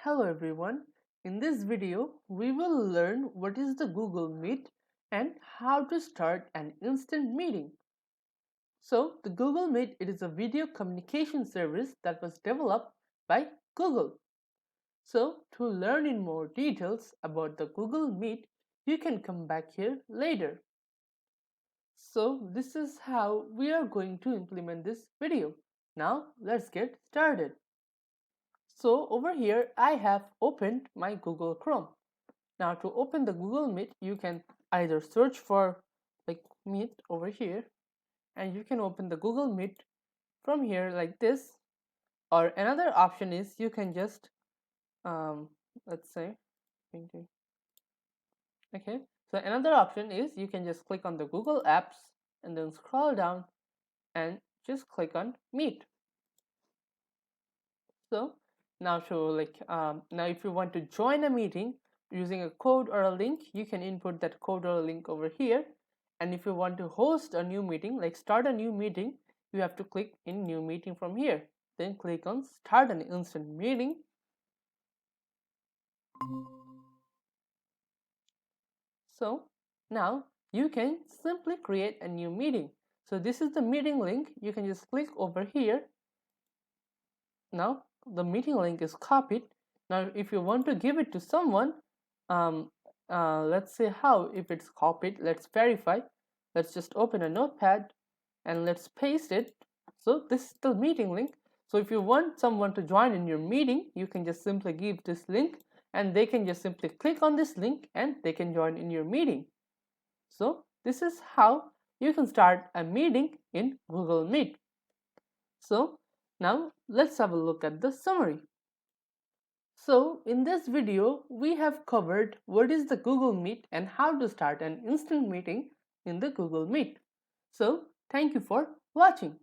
Hello everyone. In this video, we will learn what is the Google Meet and how to start an instant meeting. So, the Google Meet it is a video communication service that was developed by Google. So, to learn in more details about the Google Meet, you can come back here later. So, this is how we are going to implement this video. Now, let's get started. So over here, I have opened my Google Chrome. Now to open the Google Meet, you can either search for like Meet over here, and you can open the Google Meet from here like this. Or another option is you can just, let's say, okay. So another option is you can just click on the Google Apps and then scroll down and just click on Meet. So now now if you want to join a meeting using a code or a link, you can input that code or a link over here. And if you want to host a new meeting, like start a new meeting, you have to click in new meeting from here. Then click on start an instant meeting. So now you can simply create a new meeting. So this is the meeting link. You can just click over here. Now the meeting link is copied. Now if you want to give it to someone, let's say how. If it's copied, let's verify. Let's just open a notepad and let's paste it. So this is the meeting link. So if you want someone to join in your meeting, you can just simply give this link and they can just simply click on this link and they can join in your meeting. So this is how you can start a meeting in Google Meet. So now let's have a look at the summary. So in this video, we have covered what is the Google Meet and how to start an instant meeting in the Google Meet. So thank you for watching.